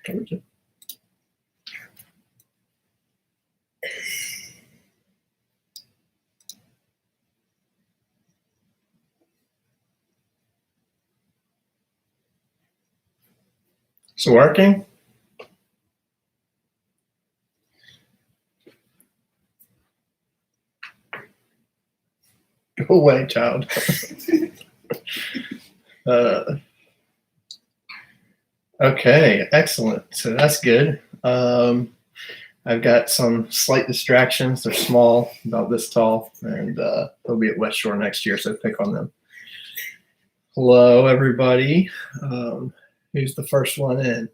Told you. It's working? Go away, child. Okay, excellent. So that's good. I've got some slight distractions. They're small, about this tall, and they'll be at West Shore next year, so pick on them. Hello, everybody. Who's the first one in?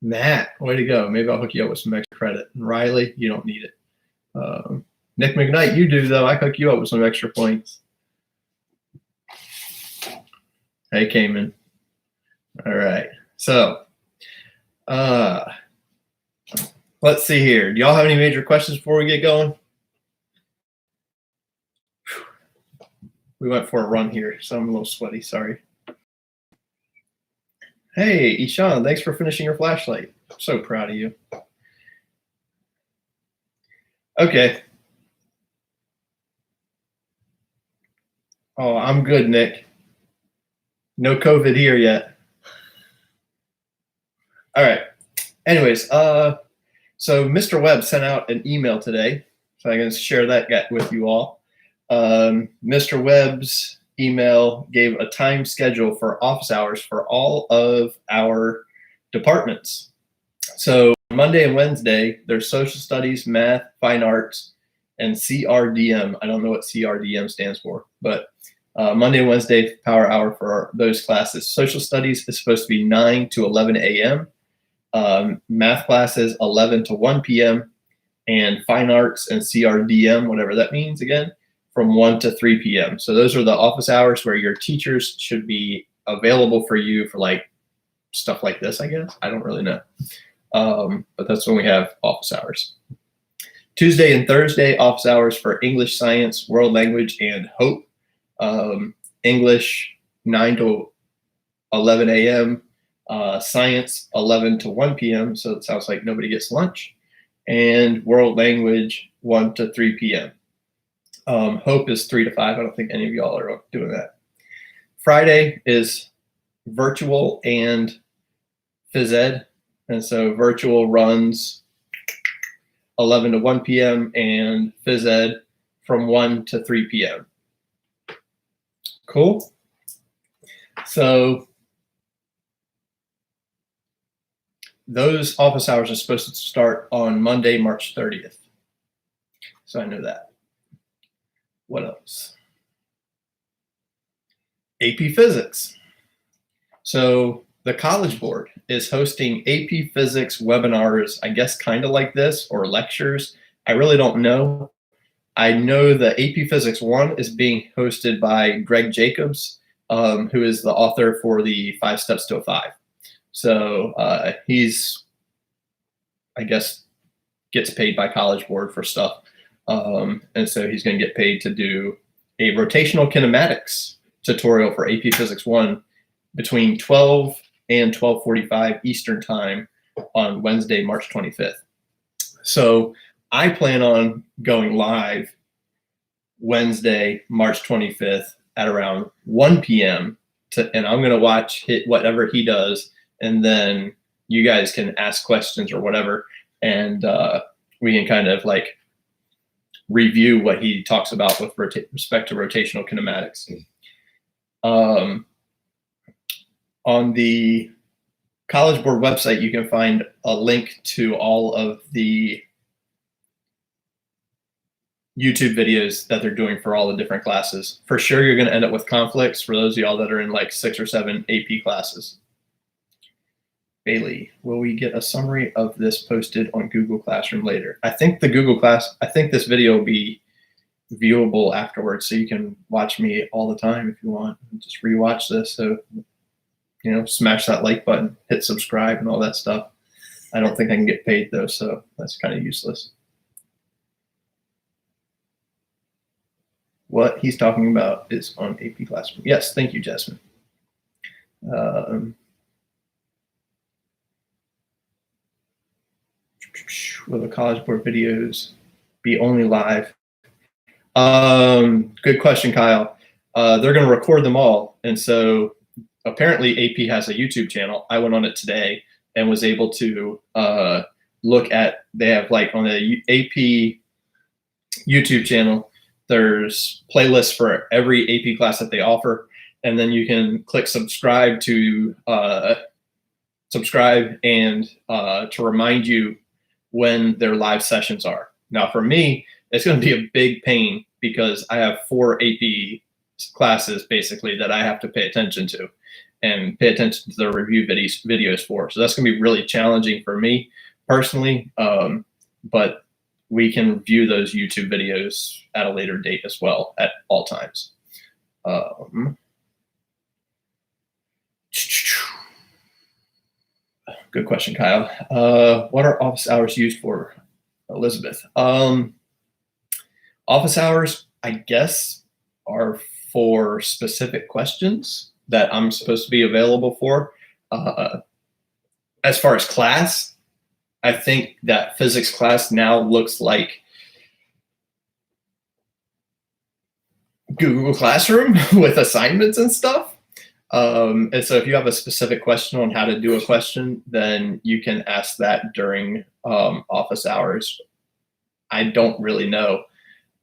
Matt, way to go. Maybe I'll hook you up with some extra credit. And Riley, you don't need it. Nick McKnight, you do, though. I hook you up with some extra points. Hey, Cayman. All right. So, let's see here. Do y'all have any major questions before we get going? We went for a run here, so I'm a little sweaty. Sorry. Hey, Ishan, thanks for finishing your flashlight. I'm so proud of you. Okay. Oh, I'm good, Nick. No COVID here yet. All right. Anyways, so Mr. Webb sent out an email today, so I'm going to share that with you all. Mr. Webb's email gave a time schedule for office hours for all of our departments. So Monday and Wednesday, there's social studies, math, fine arts, and CRDM. I don't know what CRDM stands for, but Monday and Wednesday, power hour for those classes. Social studies is supposed to be 9 to 11 a.m. Math classes 11 to 1 p.m. and fine arts and CRDM, whatever that means again, from 1 to 3 p.m. So those are the office hours where your teachers should be available for you for like stuff like this, I guess. I don't really know. But that's when we have office hours. Tuesday and Thursday, office hours for English, science, world language, and hope. English 9 to 11 a.m. Science 11 to 1 p.m. So it sounds like nobody gets lunch. And world language 1 to 3 p.m. Hope is 3 to 5. I don't think any of y'all are doing that. Friday is virtual and phys ed. And so virtual runs 11 to 1 p.m. and phys ed from 1 to 3 p.m. Cool. So those office hours are supposed to start on Monday, March 30th. So I know that. What else? AP Physics. So the College Board is hosting AP Physics webinars, I guess kind of like this, or lectures. I really don't know. I know the AP Physics 1 is being hosted by Greg Jacobs, who is the author for the 5 Steps to a 5. So he's, I guess, gets paid by College Board for stuff. And so he's going to get paid to do a rotational kinematics tutorial for AP Physics 1 between 12 and 12:45 Eastern Time on Wednesday, March 25th. So I plan on going live Wednesday, March 25th at around 1 p.m. And I'm going to watch whatever he does. And then you guys can ask questions or whatever. And we can kind of like review what he talks about with respect to rotational kinematics. On the College Board website, you can find a link to all of the YouTube videos that they're doing for all the different classes. For sure, you're going to end up with conflicts for those of y'all that are in like 6 or 7 AP classes. Bailey, will we get a summary of this posted on Google Classroom later? I think this video will be viewable afterwards, so you can watch me all the time if you want. Just rewatch this. So, you know, smash that like button, hit subscribe and all that stuff. I don't think I can get paid though, so that's kind of useless. What he's talking about is on AP Classroom. Yes, thank you, Jasmine. Will the College Board videos be only live? Good question, Kyle. They're going to record them all. And so apparently AP has a YouTube channel. I went on it today and was able to look at, they have like on the AP YouTube channel, there's playlists for every AP class that they offer. And then you can click subscribe to subscribe and to remind you when their live sessions are. Now for me, it's going to be a big pain because I have 4 AP classes basically that I have to pay attention to and pay attention to the review videos for. So that's going to be really challenging for me personally, but we can view those YouTube videos at a later date as well at all times. Good question, Kyle. What are office hours used for, Elizabeth? Office hours, I guess, are for specific questions that I'm supposed to be available for. As far as class, I think that physics class now looks like Google Classroom with assignments and stuff. And so if you have a specific question on how to do a question, then you can ask that during office hours. I don't really know.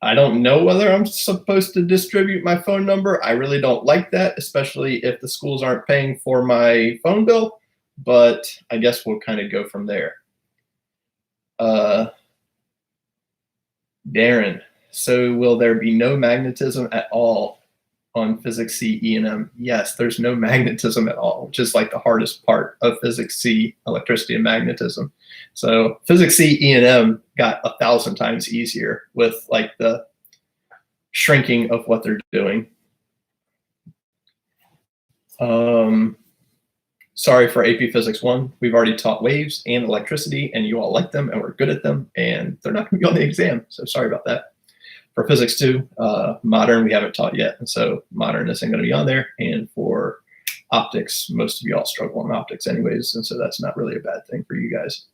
I don't know whether I'm supposed to distribute my phone number. I really don't like that, especially if the schools aren't paying for my phone bill, but I guess we'll kind of go from there. Darren, so will there be no magnetism at all on Physics C, E, and M? Yes, there's no magnetism at all, which is like the hardest part of Physics C, electricity and magnetism. So Physics C, E, and M got 1,000 times easier with like the shrinking of what they're doing. Sorry for AP Physics 1. We've already taught waves and electricity, and you all like them, and we're good at them, and they're not going to be on the exam. So sorry about that. For Physics 2, modern we haven't taught yet, and so modern isn't going to be on there. And for optics, most of you all struggle in optics anyways, and so that's not really a bad thing for you guys.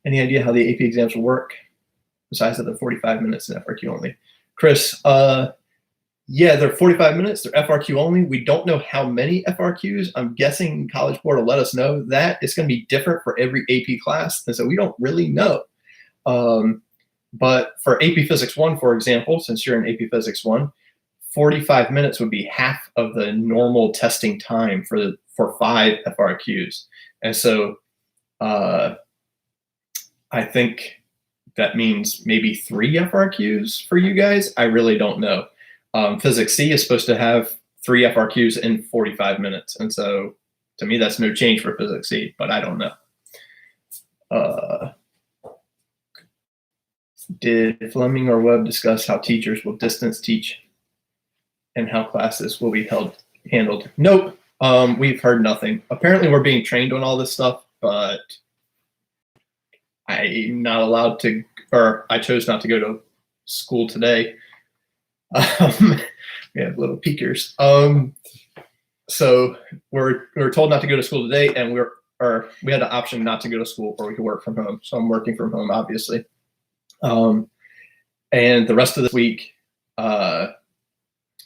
Any idea how the AP exams will work besides that they're 45 minutes and FRQ only? Chris, yeah, they're 45 minutes. They're FRQ only. We don't know how many FRQs. I'm guessing College Board will let us know that. It's going to be different for every AP class, and so we don't really know. But for AP Physics 1, for example, since you're in AP Physics 1, 45 minutes would be half of the normal testing time for 5 FRQs. And so I think that means maybe 3 FRQs for you guys. I really don't know. Physics C is supposed to have 3 FRQs in 45 minutes. And so to me, that's no change for Physics C, but I don't know. Did Fleming or Webb discuss how teachers will distance teach and how classes will be handled? Nope. We've heard nothing. Apparently we're being trained on all this stuff, but I'm not allowed to, or I chose not to go to school today. We have little peekers. So we're told not to go to school today, and we had the option not to go to school, or we could work from home. So I'm working from home, obviously. And the rest of this week,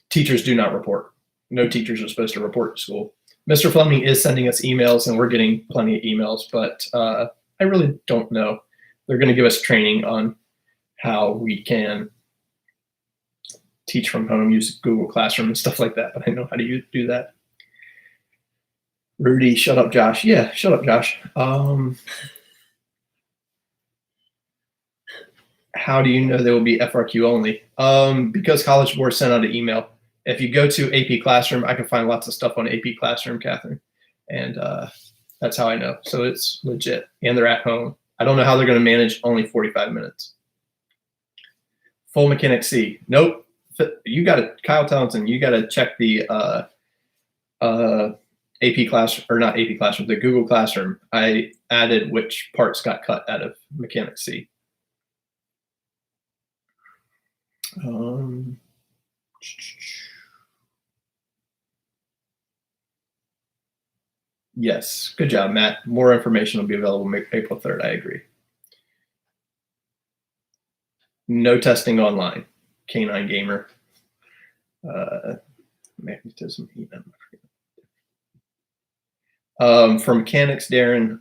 teachers do not report. No teachers are supposed to report to school. Mr. Fleming is sending us emails, and we're getting plenty of emails, but I really don't know. They're going to give us training on how we can teach from home, use Google Classroom and stuff like that, but I know how to do that. Rudy, shut up, Josh. Yeah, shut up, Josh. How do you know they will be FRQ only? Because College Board sent out an email. If you go to AP Classroom, I can find lots of stuff on AP Classroom, Catherine. And that's how I know. So it's legit. And they're at home. I don't know how they're going to manage only 45 minutes. Full Mechanics C. Nope. You got to, Kyle Townsend, you got to check the AP Classroom, or not AP Classroom, the Google Classroom. I added which parts got cut out of Mechanics C. Yes, good job, Matt. More information will be available April 3rd. I agree. No testing online. Canine gamer. Magnetism. For mechanics, Darren,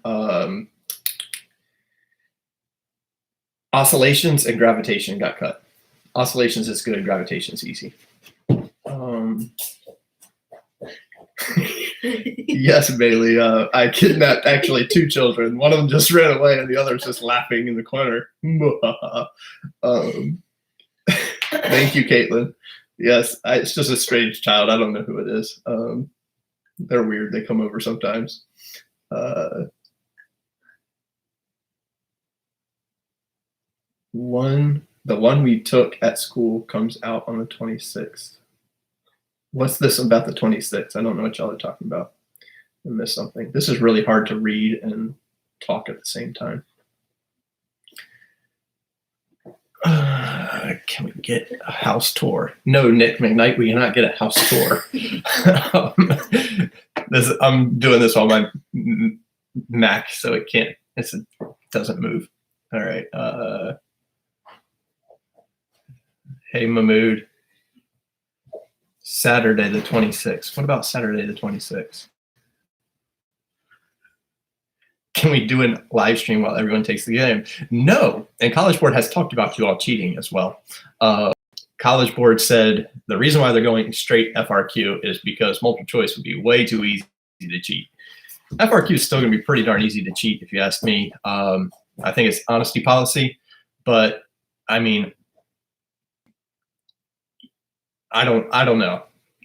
oscillations and gravitation got cut. Oscillations is good, gravitation's easy. Yes, Bailey. I kidnapped actually 2 children. One of them just ran away, and the other's just laughing in the corner. Thank you, Caitlin. Yes, it's just a strange child. I don't know who it is. They're weird. They come over sometimes. The one we took at school comes out on the 26th. What's this about the 26th? I don't know what y'all are talking about. I missed something. This is really hard to read and talk at the same time. Can we get a house tour? No, Nick McKnight, we cannot get a house tour. I'm doing this on my Mac, so it doesn't move. All right. Hey, Mahmood. Saturday the 26th. What about Saturday the 26th? Can we do a live stream while everyone takes the game? No. And College Board has talked about you all cheating as well. College Board said the reason why they're going straight FRQ is because multiple choice would be way too easy to cheat. FRQ is still going to be pretty darn easy to cheat, if you ask me. I think it's honesty policy, but I mean, I don't know.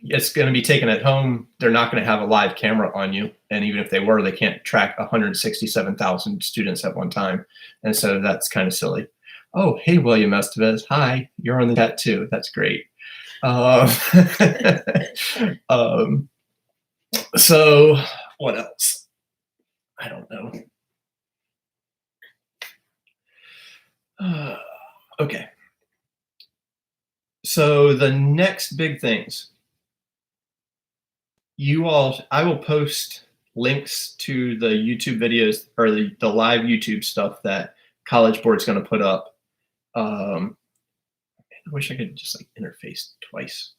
It's going to be taken at home. They're not going to have a live camera on you. And even if they were, they can't track 167,000 students at one time. And so that's kind of silly. Oh, hey, William Estevez. Hi, you're on the chat too. That's great. So what else? I don't know. Okay. So the next big things. I will post links to the YouTube videos or the live YouTube stuff that College Board's going to put up. I wish I could just like interface twice.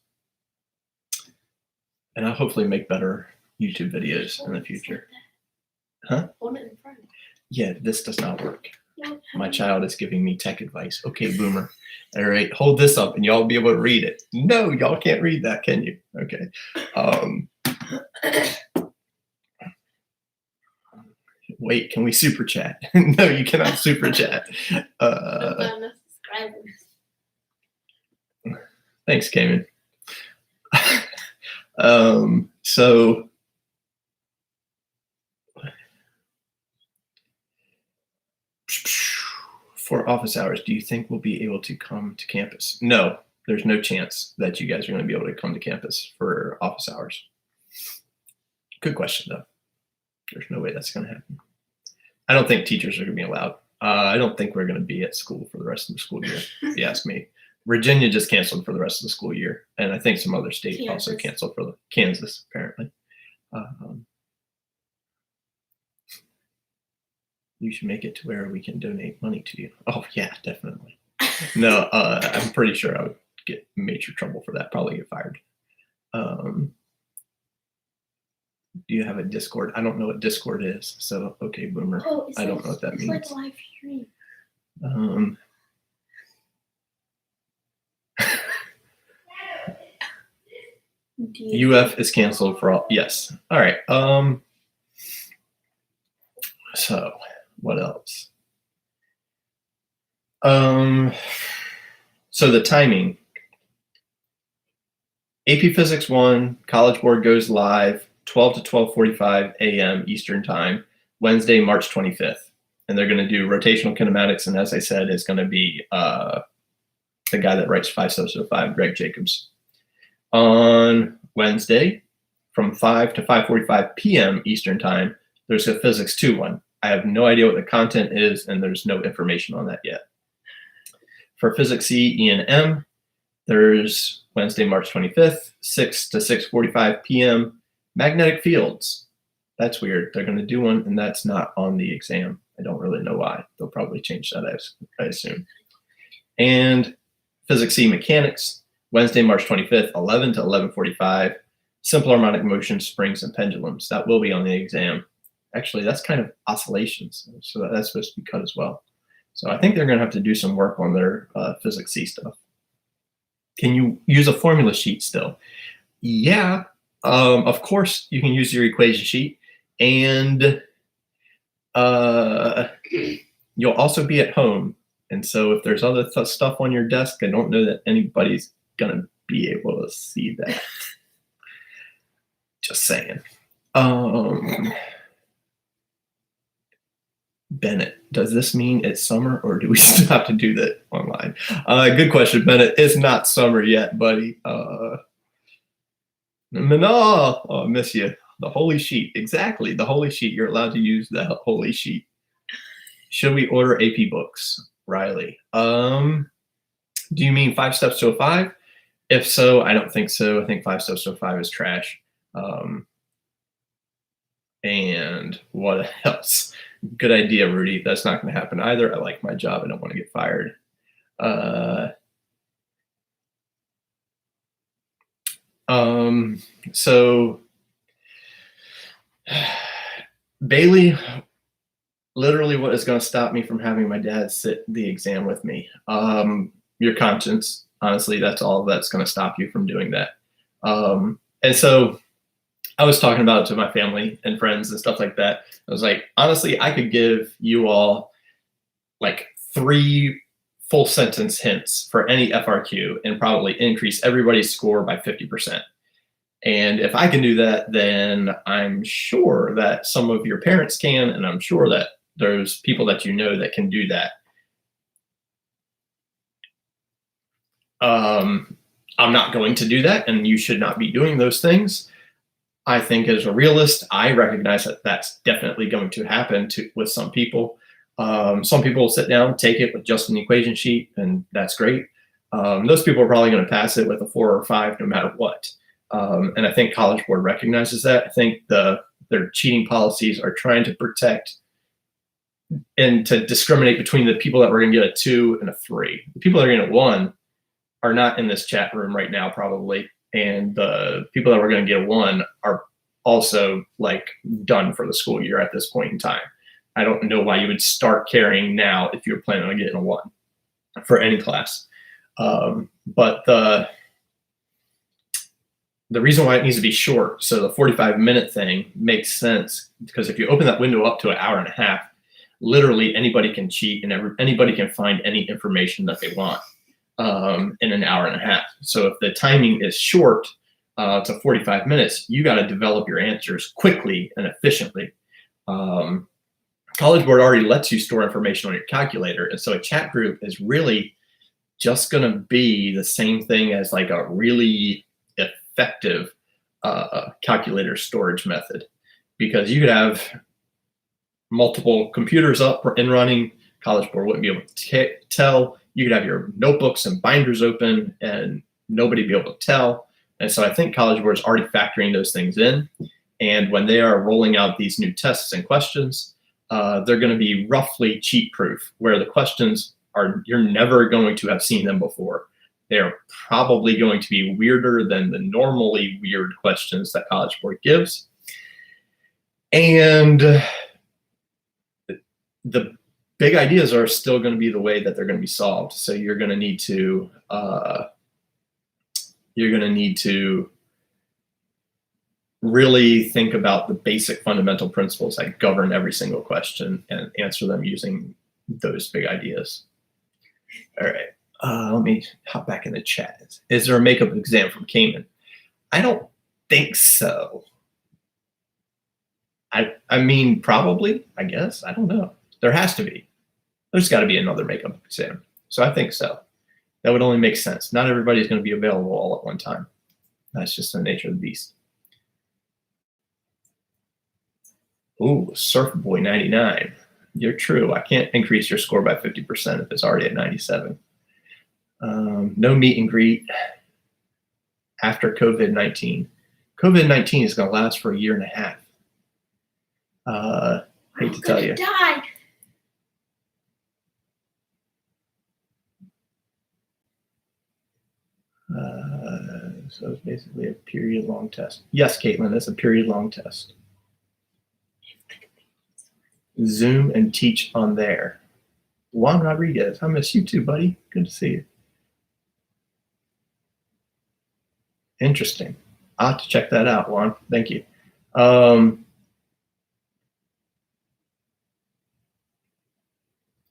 And I'll hopefully make better YouTube videos in the future. Huh? Yeah, this does not work. My child is giving me tech advice. Okay, boomer. All right, hold this up and y'all be able to read it. No, y'all can't read that, can you? Okay. Wait, can we super chat? No, you cannot super chat. Thanks, Cayman. So for office hours, do you think we'll be able to come to campus? No, there's no chance that you guys are going to be able to come to campus for office hours. Good question, though. There's no way that's going to happen. I don't think teachers are going to be allowed. I don't think we're going to be at school for the rest of the school year, if you ask me. Virginia just canceled for the rest of the school year, and I think some other states also canceled for Kansas, apparently. You should make it to where we can donate money to you. Oh, yeah, definitely. No, I'm pretty sure I would get major trouble for that, probably get fired. Do you have a Discord? I don't know what Discord is, so okay, boomer. Oh, I don't know what that means. Like live stream. UF is canceled for all. Yes. All right. So what else? So the timing. AP Physics 1, College Board goes live 12 to 12:45 a.m. Eastern Time, Wednesday, March 25th. And they're going to do rotational kinematics. And as I said, it's going to be the guy that writes 5 Subs to 5, Greg Jacobs. On Wednesday, from 5 to 5:45 p.m. Eastern Time, there's a Physics 2 one. I have no idea what the content is, and there's no information on that yet. For Physics C, E, and M, there's Wednesday, March 25th, 6 to 6:45 p.m. Magnetic fields. That's weird. They're going to do one, and that's not on the exam. I don't really know why. They'll probably change that, I assume. And Physics C Mechanics, Wednesday, March 25th, 11 to 11:45. Simple harmonic motion, springs, and pendulums. That will be on the exam. Actually, that's kind of oscillations, so that's supposed to be cut as well. So I think they're going to have to do some work on their Physics C stuff. Can you use a formula sheet still? Yeah, of course you can use your equation sheet, and you'll also be at home. And so if there's other stuff on your desk, I don't know that anybody's going to be able to see that. Just saying. Bennett, does this mean it's summer, or do we still have to do that online? Good question, Bennett. It's not summer yet, buddy. No, I miss you. The holy sheet. Exactly. The holy sheet. You're allowed to use the holy sheet. Should we order AP books, Riley? Do you mean 5 Steps to a 5? If so, I don't think so. I think 5 Steps to a 5 is trash. And what else? Good idea, Rudy. That's not going to happen either. I like my job. I don't want to get fired. So Bailey, literally what is going to stop me from having my dad sit the exam with me? Your conscience. Honestly, that's all that's going to stop you from doing that. And so I was talking about it to my family and friends and stuff like that. I was like, honestly, I could give you all like 3 full sentence hints for any FRQ and probably increase everybody's score by 50%. And if I can do that, then I'm sure that some of your parents can, and I'm sure that there's people that you know that can do that. I'm not going to do that, and you should not be doing those things. I think as a realist, I recognize that that's definitely going to happen with some people. Some people will sit down, take it with just an equation sheet, and that's great. Those people are probably going to pass it with a 4 or 5 no matter what. And I think College Board recognizes that. I think their cheating policies are trying to protect and to discriminate between the people that were going to get a 2 and a 3. The people that are going to get a 1 are not in this chat room right now, probably. And the people that were going to get a 1 are also like done for the school year at this point in time. I don't know why you would start carrying now if you're planning on getting a 1 for any class. But the reason why it needs to be short, so the 45-minute thing makes sense, because if you open that window up to an hour and a half, literally anybody can cheat and anybody can find any information that they want in an hour and a half. So if the timing is short to 45 minutes, you got to develop your answers quickly and efficiently. College Board already lets you store information on your calculator, and so a chat group is really just going to be the same thing as like a really effective calculator storage method, because you could have multiple computers up and running. College Board wouldn't be able to tell. You could have your notebooks and binders open and nobody be able to tell. And so I think College Board is already factoring those things in. And when they are rolling out these new tests and questions, they're going to be roughly cheat proof, where the questions are, you're never going to have seen them before. They're probably going to be weirder than the normally weird questions that College Board gives. And the big ideas are still going to be the way that they're going to be solved. So you're going to need to really think about the basic fundamental principles that govern every single question and answer them using those big ideas. All right. Let me hop back in the chat. Is there a makeup exam from Cayman? I don't think so. I mean, probably, I guess. I don't know. There has to be. There's got to be another makeup exam. So I think so. That would only make sense. Not everybody's going to be available all at one time. That's just the nature of the beast. Ooh, Surf Boy 99. You're true. I can't increase your score by 50% if it's already at 97. No meet and greet after COVID-19. COVID-19 is going to last for a year and a half. Hate to tell you. Die. So it's basically a period-long test. Yes, Caitlin, that's a period-long test. Zoom and teach on there. Juan Rodriguez, I miss you too, buddy. Good to see you. Interesting. I'll have to check that out, Juan. Thank you.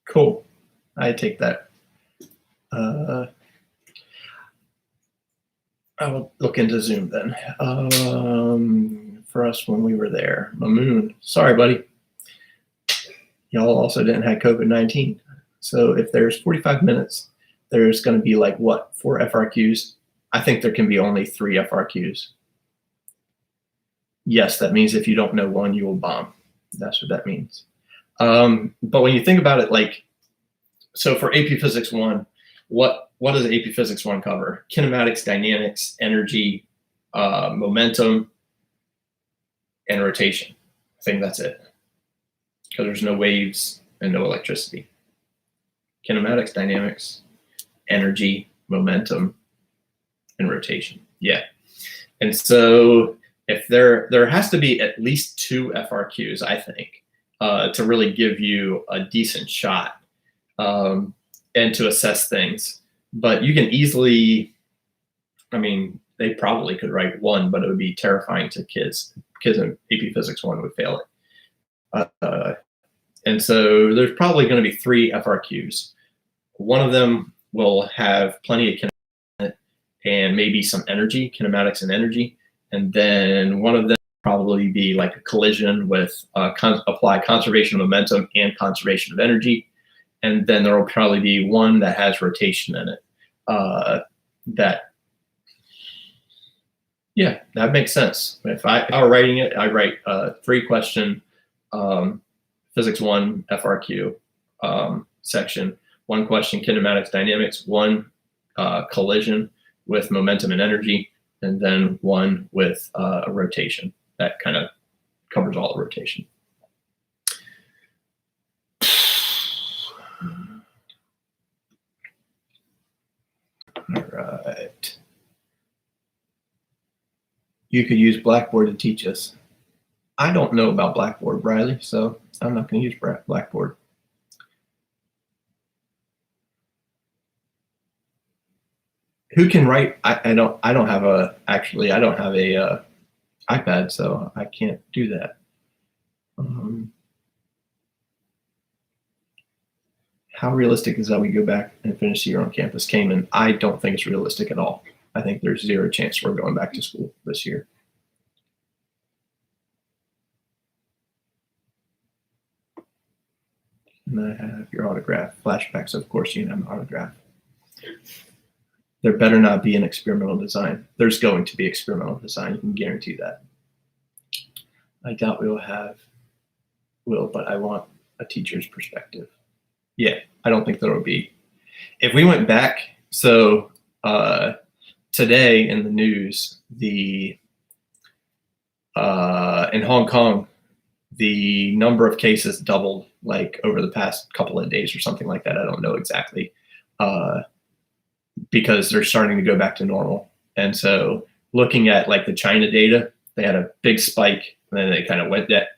Cool. I take that. I will look into Zoom then. For us when we were there. Mamoon, sorry, buddy. Y'all also didn't have COVID-19. So if there's 45 minutes, there's going to be like what, 4 FRQs? I think there can be only 3 FRQs. Yes, that means if you don't know one, you will bomb. That's what that means. But when you think about it, like, so for AP Physics 1, what does AP Physics 1 cover? Kinematics, dynamics, energy, momentum, and rotation. I think that's it. Because there's no waves and no electricity. Kinematics, dynamics, energy, momentum, and rotation. Yeah. And so if there has to be at least 2 FRQs, I think, to really give you a decent shot and to assess things. But you can easily, I mean, they probably could write 1, but it would be terrifying to kids. Kids in AP Physics 1 would fail it. And so there's probably going to be 3 FRQs. One of them will have plenty of kinematics and maybe some energy, kinematics and energy. And then one of them will probably be like a collision with apply conservation of momentum and conservation of energy. And then there will probably be one that has rotation in it. Yeah, that makes sense. If I were writing it, I write 3-question Physics 1 FRQ section, 1 question kinematics dynamics, 1 collision with momentum and energy, and then 1 with a rotation. That kind of covers all the rotation. All right. You could use Blackboard to teach us. I don't know about Blackboard, Riley, so I'm not going to use Blackboard. Who can write? I don't have a iPad, so I can't do that. How realistic is that we go back and finish the year on campus? Cayman, I don't think it's realistic at all. I think there's 0 chance we're going back to school this year. And I have your autograph. Flashbacks, of course, you can have an autograph. There better not be an experimental design. There's going to be experimental design. You can guarantee that. I doubt we will, but I want a teacher's perspective. Yeah, I don't think there will be. If we went back, so today in the news, in Hong Kong, the number of cases doubled like over the past couple of days or something like that. I don't know exactly, because they're starting to go back to normal. And so looking at like the China data, they had a big spike, and then they kind of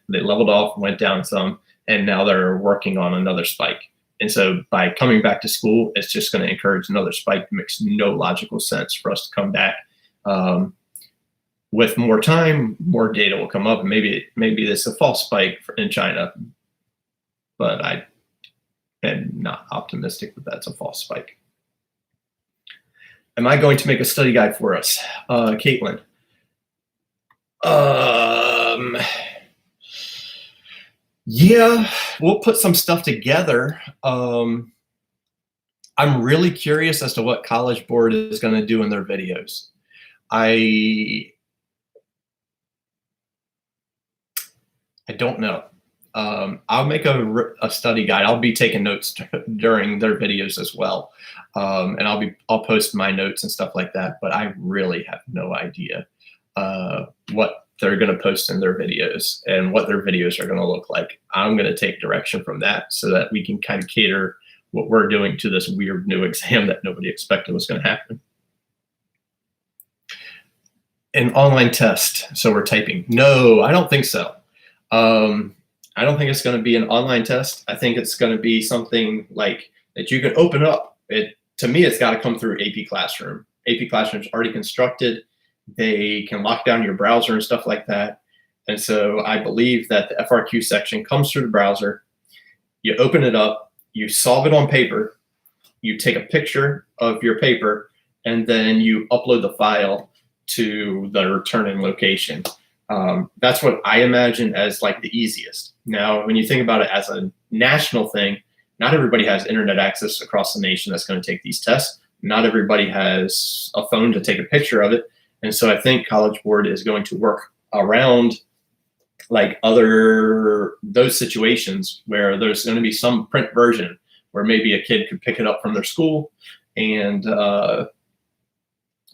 they leveled off, went down some, and now they're working on another spike. And so by coming back to school, it's just going to encourage another spike. It makes no logical sense for us to come back. With more time, more data will come up. And maybe it's a false spike in China, but I am not optimistic that that's a false spike. Am I going to make a study guide for us? Caitlin. Yeah, we'll put some stuff together. I'm really curious as to what College Board is going to do in their videos. I don't know. I'll make a study guide. I'll be taking notes during their videos as well, and I'll post my notes and stuff like that. But I really have no idea what they're going to post in their videos and what their videos are going to look like. I'm going to take direction from that so that we can kind of cater what we're doing to this weird new exam that nobody expected was going to happen. An online test. So we're typing. No, I don't think so. I don't think it's going to be an online test. I think it's going to be something like that you can open up. To me, it's got to come through AP Classroom. AP Classroom is already constructed. They can lock down your browser and stuff like that. And so I believe that the FRQ section comes through the browser. You open it up, you solve it on paper, you take a picture of your paper, and then you upload the file to the returning location. That's what I imagine as like the easiest. Now, when you think about it as a national thing, not everybody has internet access across the nation that's going to take these tests. Not everybody has a phone to take a picture of it. And so I think College Board is going to work around like those situations where there's going to be some print version where maybe a kid could pick it up from their school and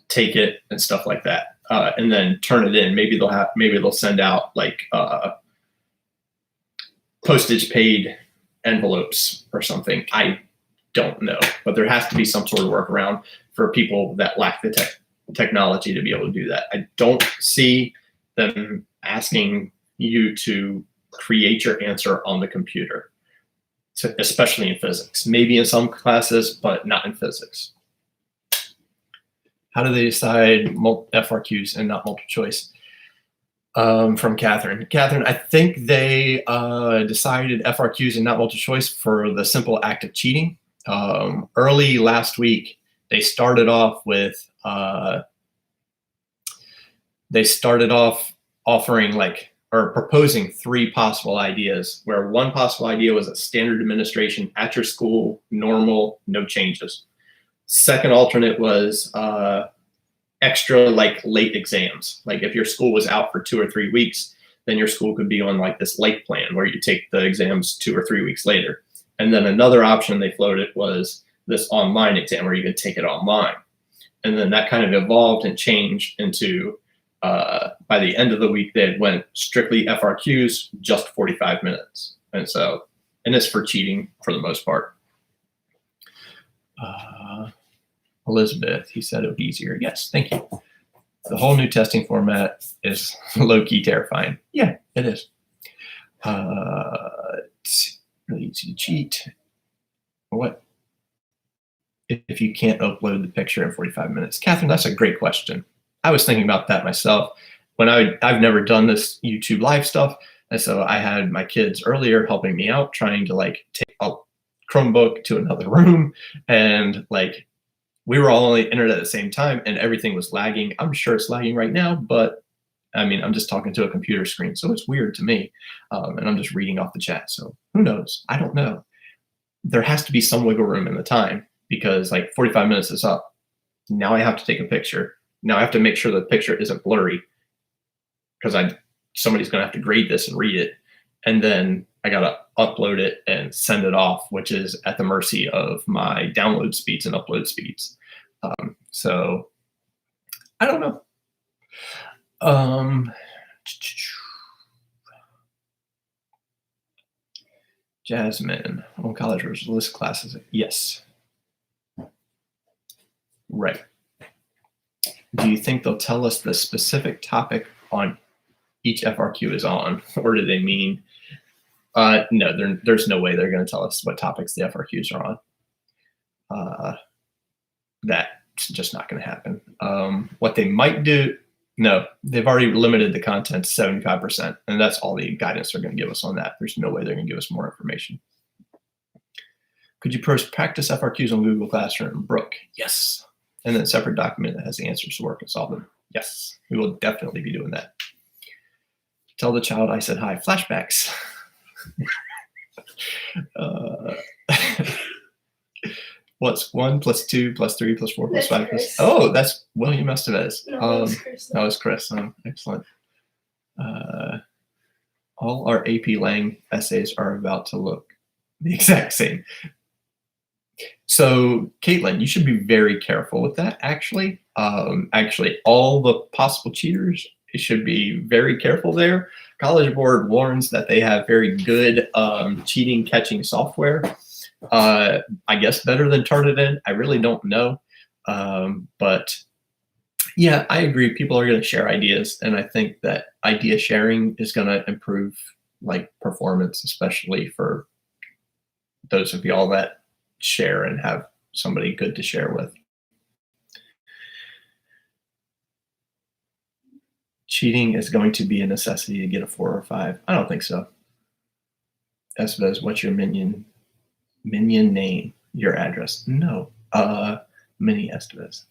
take it and stuff like that, and then turn it in. Maybe they'll send out like postage paid envelopes or something. I don't know, but there has to be some sort of workaround for people that lack the technology to be able to do that. I don't see them asking you to create your answer on the computer, especially in physics. Maybe in some classes, but not in physics. How do they decide FRQs and not multiple choice? From Catherine. Catherine, I think they decided FRQs and not multiple choice for the simple act of cheating. Early last week, they started off with offering or proposing 3 possible ideas, where one possible idea was a standard administration at your school, normal, no changes. Second alternate was extra late exams. Like if your school was out for 2 or 3 weeks, then your school could be on like this late plan where you take the exams 2 or 3 weeks later. And then another option they floated was this online exam where you could take it online. And then that kind of evolved and changed into, by the end of the week, they went strictly FRQs, just 45 minutes. And it's for cheating for the most part. Elizabeth, he said it would be easier. Yes, thank you. The whole new testing format is low-key terrifying. Yeah, it is. It's really easy to cheat. What if you can't upload the picture in 45 minutes? Catherine, that's a great question. I was thinking about that myself. When I've never done this YouTube live stuff, and so I had my kids earlier helping me out, trying to take a Chromebook to another room, and we were all on the internet at the same time and everything was lagging. I'm sure it's lagging right now, but I mean, I'm just talking to a computer screen, so it's weird to me. And I'm just reading off the chat. So who knows? I don't know. There has to be some wiggle room in the time, because 45 minutes is up. Now I have to take a picture. Now I have to make sure the picture isn't blurry, because somebody's going to have to grade this and read it. And then I got to upload it and send it off, which is at the mercy of my download speeds and upload speeds. So I don't know. Jasmine, on college versus list classes. Yes. Right. Do you think they'll tell us the specific topic on each FRQ is on, or do they mean? No, there's no way they're going to tell us what topics the FRQs are on. That's just not going to happen. What they might do, no, they've already limited the content to 75%, and that's all the guidance they're going to give us on that. There's no way they're going to give us more information. Could you practice FRQs on Google Classroom? Brooke, yes. And then a separate document that has the answers to work and solve them. Yes, we will definitely be doing that. Tell the child I said hi. Flashbacks. What's 1 + 2 + 3 + 4 + 5 +... Oh, that's William Estevez. No, that was Chris. Excellent. All our AP Lang essays are about to look the exact same. So, Caitlin, you should be very careful with that, actually. Actually, all the possible cheaters should be very careful there. College Board warns that they have very good cheating catching software. I guess better than Turnitin. I really don't know. But Yeah, I agree. People are going to share ideas, and I think that idea sharing is going to improve like performance, especially for those of y'all that share and have somebody good to share with. Cheating is going to be a necessity to get a 4 or 5. I don't think so. Estes, what's your minion name? Your address? No. Mini Estes.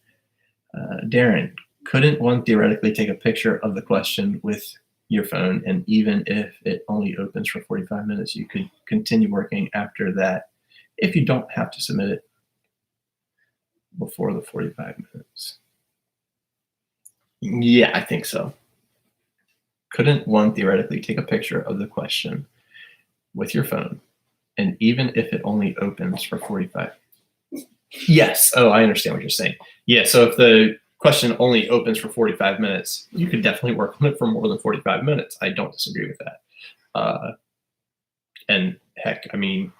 Darren, couldn't one theoretically take a picture of the question with your phone, and even if it only opens for 45 minutes, you could continue working after that if you don't have to submit it before the 45 minutes? Yeah, I think so. Couldn't one theoretically take a picture of the question with your phone, and even if it only opens for 45? Yes. Oh, I understand what you're saying. Yeah, so if the question only opens for 45 minutes, you could definitely work on it for more than 45 minutes. I don't disagree with that. And heck, I mean,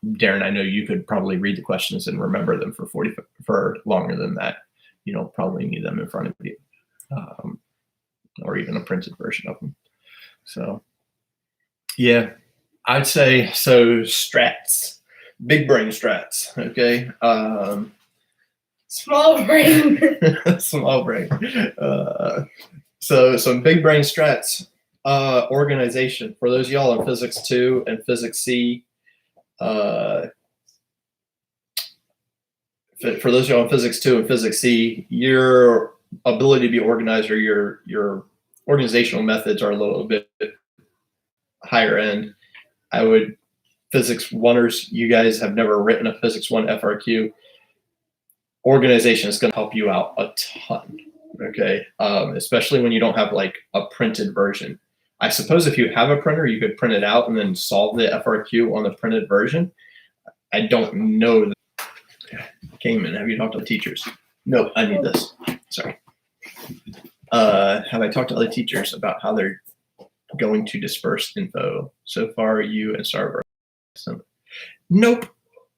Darren, I know you could probably read the questions and remember them for longer than that. You don't probably need them in front of you, or even a printed version of them. So, yeah, I'd say so. Strats, big brain strats. Okay. Small brain. Small brain. So some big brain strats. Organization for those of y'all in Physics 2 and Physics C. For those of y'all in Physics 2 and Physics C, your ability to be organized or your organizational methods are a little bit higher end. I would, Physics 1ers, you guys have never written a Physics 1 FRQ. Organization is going to help you out a ton, okay? Especially when you don't have like a printed version. I suppose if you have a printer, you could print it out and then solve the FRQ on the printed version. I don't know. Cayman, have you talked to the teachers? No, I need this. Sorry. Have I talked to other teachers about how they're going to disperse info? So far, you and Starbucks. Nope.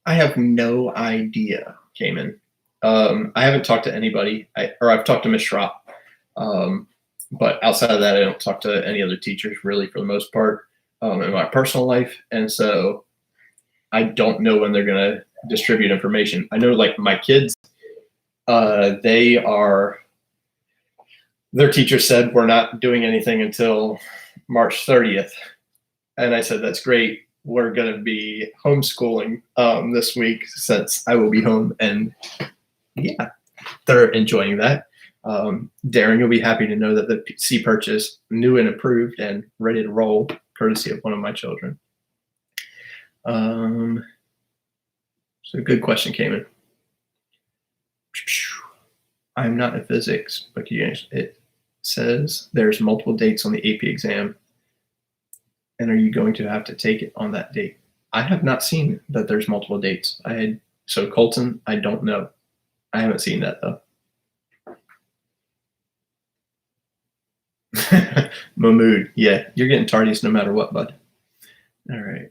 I have no idea, Cayman. I haven't talked to anybody, I've talked to Miss Schropp. But outside of that, I don't talk to any other teachers really for the most part in my personal life. And so I don't know when they're going to distribute information. I know like my kids, their teacher said we're not doing anything until March 30th. And I said, that's great. We're going to be homeschooling this week since I will be home. And yeah, they're enjoying that. Darren, you'll be happy to know that the C purchase new and improved and ready to roll, courtesy of one of my children. So good question, Cayman. I'm not in physics, but it says there's multiple dates on the AP exam. And are you going to have to take it on that date? I have not seen that there's multiple dates. So Colton, I don't know. I haven't seen that though. Mahmood, yeah, you're getting tardies no matter what, bud. All right.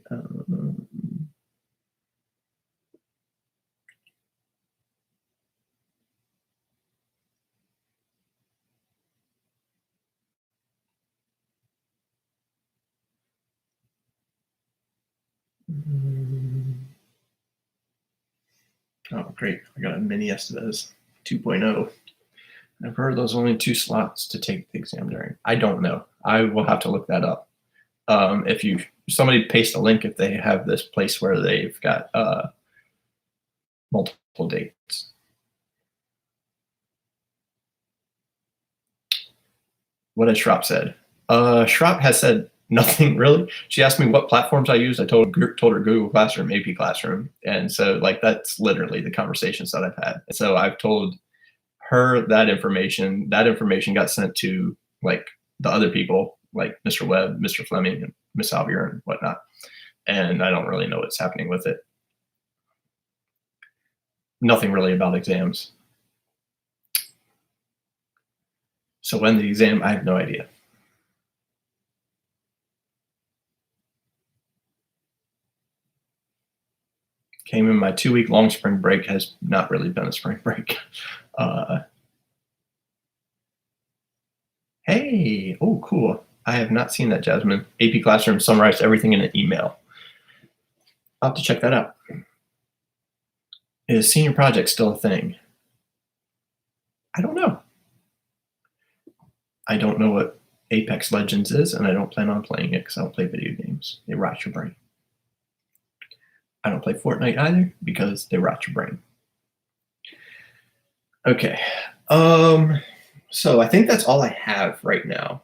Oh, great. I got a mini Estes 2.0. I've heard there's only 2 slots to take the exam during. I don't know. I will have to look that up. If somebody paste a link if they have this place where they've got multiple dates. What has Schropp said? Schropp has said nothing really. She asked me what platforms I used. I told her Google Classroom, AP Classroom. And so like that's literally the conversations that I've had. So I've told her that information got sent to like the other people, like Mr. Webb, Mr. Fleming, and Miss Alvier and whatnot. And I don't really know what's happening with it. Nothing really about exams. So when the exam, I have no idea. Came in my 2-week long spring break has not really been a spring break. Hey, oh, cool. I have not seen that, Jasmine. AP Classroom summarized everything in an email. I'll have to check that out. Is senior project still a thing? I don't know. I don't know what Apex Legends is, and I don't plan on playing it because I don't play video games. They rot your brain. I don't play Fortnite either because they rot your brain. Okay. So I think that's all I have right now.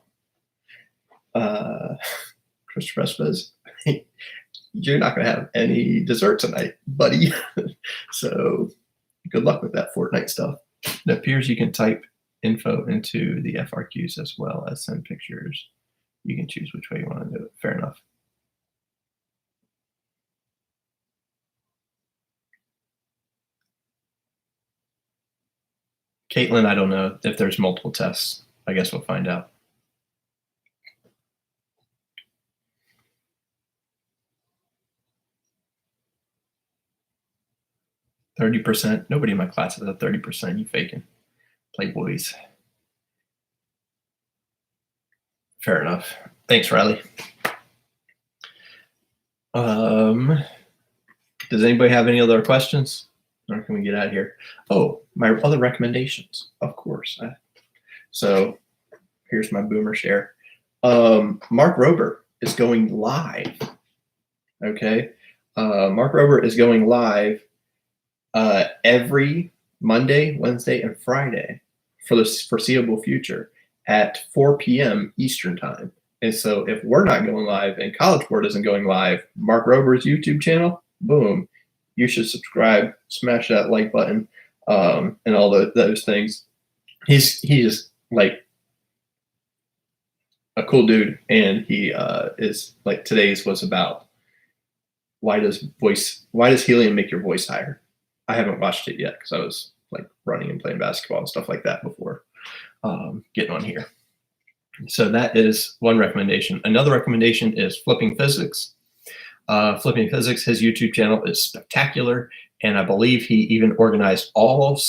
Christopher Espes, you're not going to have any dessert tonight, buddy. So good luck with that Fortnite stuff. It appears you can type info into the FRQs as well as send pictures. You can choose which way you want to do it. Fair enough. Caitlin, I don't know if there's multiple tests. I guess we'll find out. %. Nobody in my class has a 30%. You faking. Playboys. Fair enough. Thanks, Riley. Does anybody have any other questions? Or can we get out of here? Oh, my other recommendations, of course. So here's my boomer share. Mark Rober is going live. Okay. Mark Rober is going live every Monday, Wednesday, and Friday for the foreseeable future at 4 p.m. Eastern time. And so if we're not going live and College Board isn't going live, Mark Rober's YouTube channel, boom, you should subscribe, smash that like button, and all those things. He's just like a cool dude, and he is like, today's was about why does helium make your voice higher? I haven't watched it yet because I was like running and playing basketball and stuff like that before getting on here. So that is one recommendation. Another recommendation is Flipping Physics. Flipping Physics, his YouTube channel is spectacular, and I believe he even organized all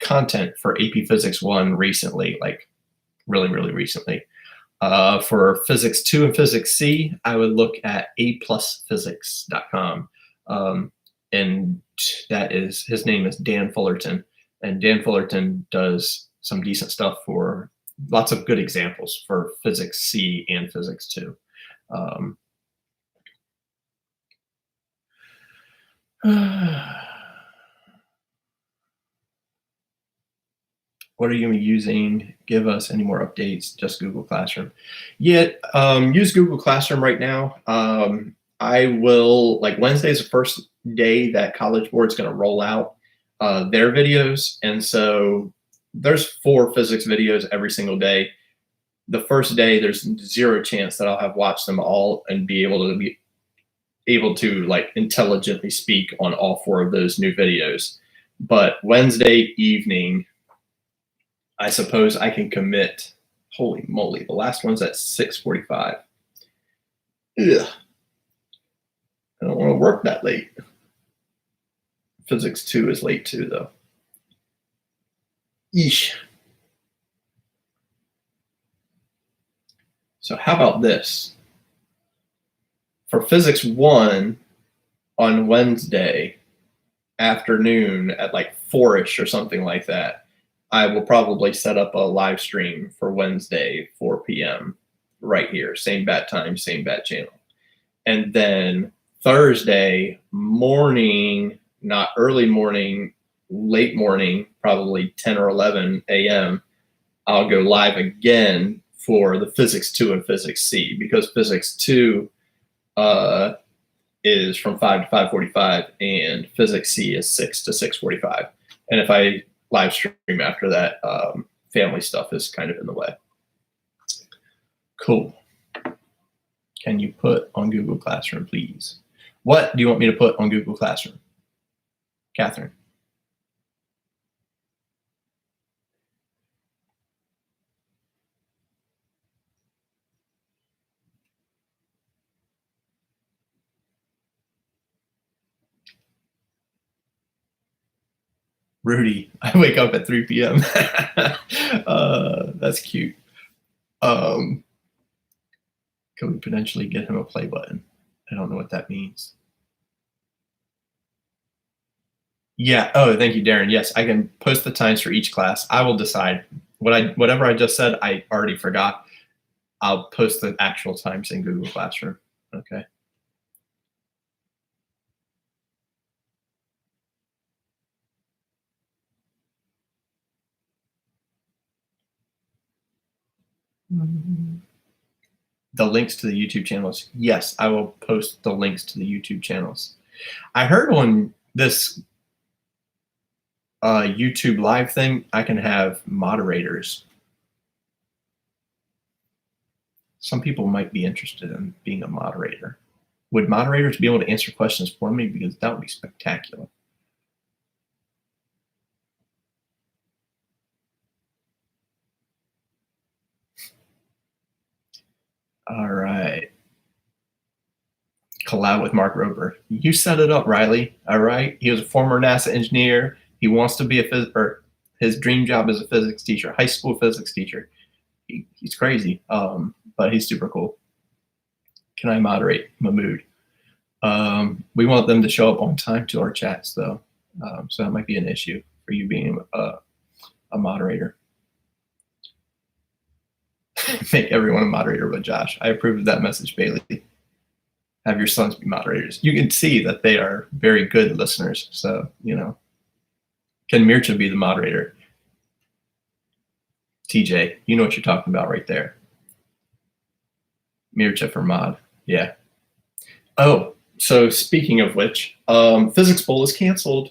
content for AP Physics 1 recently, like really, really recently. For Physics 2 and Physics C, I would look at aplusphysics.com. And that is, his name is Dan Fullerton, and Dan Fullerton does some decent stuff for lots of good examples for Physics C and Physics 2. What are you going to be using? Give us any more updates. Just Google Classroom. Yeah, use Google Classroom right now. I will, like, Wednesday is the first day that College Board's going to roll out their videos. And so there's 4 physics videos every single day. The first day, there's 0 chance that I'll have watched them all and be able to like intelligently speak on all 4 of those new videos. But Wednesday evening, I suppose I can commit. Holy moly, the last one's at 6:45. Ugh. I don't want to work that late. Physics 2 is late too, though. Eesh. So how about this? For Physics 1 on Wednesday afternoon at like 4-ish or something like that, I will probably set up a live stream for Wednesday, 4 p.m. right here. Same bat time, same bat channel. And then Thursday morning, not early morning, late morning, probably 10 or 11 a.m., I'll go live again for the Physics 2 and Physics C, because Physics 2 is from 5 to 5:45 and Physics C is 6 to 6:45. And if I live stream after that, family stuff is kind of in the way. Cool. Can you put on Google Classroom, please? What do you want me to put on Google Classroom? Catherine. Rudy, I wake up at 3 p.m. That's cute. Can we potentially get him a play button? I don't know what that means. Yeah. Oh, thank you, Darren. Yes, I can post the times for each class. I will decide whatever I just said. I already forgot. I'll post the actual times in Google Classroom. Okay. The links to the YouTube channels. Yes, I will post the links to the YouTube channels. I heard on this YouTube live thing, I can have moderators. Some people might be interested in being a moderator. Would moderators be able to answer questions for me? Because that would be spectacular. All right. Collab with Mark Rober. You set it up, Riley. All right. He was a former NASA engineer. He wants to be his dream job is a physics teacher, high school physics teacher. He's crazy, but he's super cool. Can I moderate Mahmood? We want them to show up on time to our chats, though, so that might be an issue for you being a moderator. Make everyone a moderator but Josh. I approve of that message, Bailey. Have your sons be moderators. You can see that they are very good listeners, so, you know. Can Mircha be the moderator? TJ, you know what you're talking about right there. Mircha for mod, yeah. Oh, so speaking of which, Physics Bowl is canceled.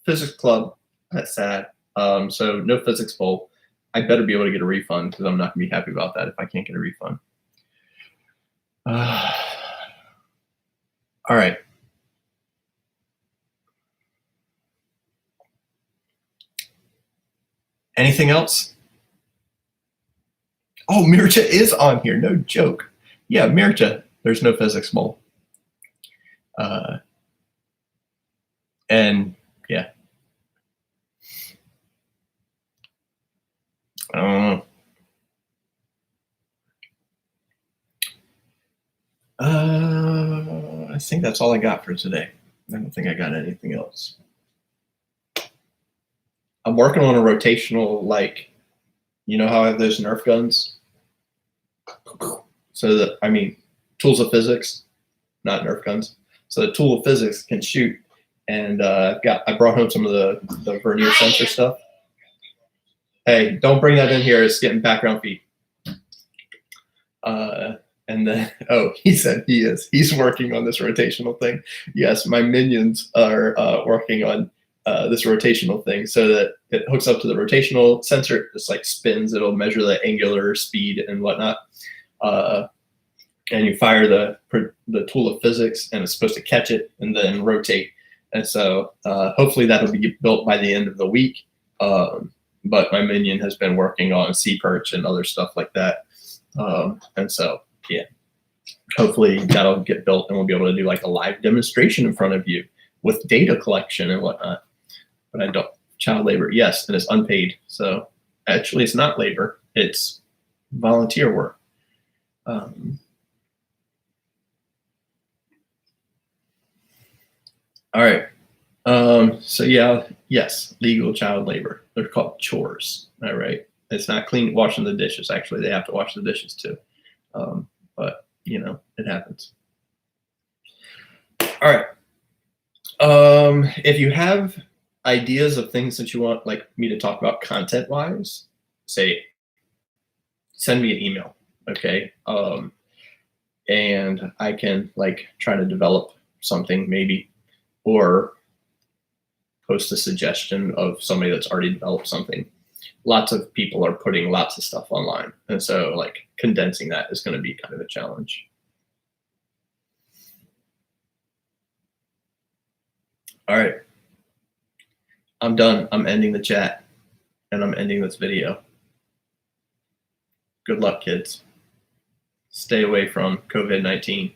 Physics Club, that's sad. So no Physics Bowl. I better be able to get a refund because I'm not gonna be happy about that if I can't get a refund. All right. Anything else? Oh, Mircha is on here, no joke. Yeah, Mircha, there's no Physics Bowl. And yeah. I don't know. I think that's all I got for today. I don't think I got anything else. I'm working on a rotational, like, you know how I have those Nerf guns? So that, I mean, tools of physics, not Nerf guns. So the tool of physics can shoot. And I brought home some of the vernier sensor stuff. Hey, don't bring that in here. It's getting background feed. And then, oh, he said he's working on this rotational thing. Yes, my minions are working on this rotational thing so that it hooks up to the rotational sensor. It just like spins. It'll measure the angular speed and whatnot. And you fire the tool of physics, and it's supposed to catch it and then rotate. And so hopefully that'll be built by the end of the week. But my minion has been working on sea perch and other stuff like that. And so, yeah, hopefully that'll get built and we'll be able to do like a live demonstration in front of you with data collection and whatnot. But I don't, child labor, yes, and it's unpaid. So actually it's not labor, it's volunteer work. All right. So yeah, yes, legal child labor. They're called chores. All right. It's not clean washing the dishes. Actually, they have to wash the dishes too. But you know, it happens. All right. If you have ideas of things that you want like me to talk about content wise, send me an email. Okay. And I can like try to develop something maybe, or post a suggestion of somebody that's already developed something. Lots of people are putting lots of stuff online. And so like condensing that is going to be kind of a challenge. All right. I'm done. I'm ending the chat and I'm ending this video. Good luck, kids. Stay away from COVID-19.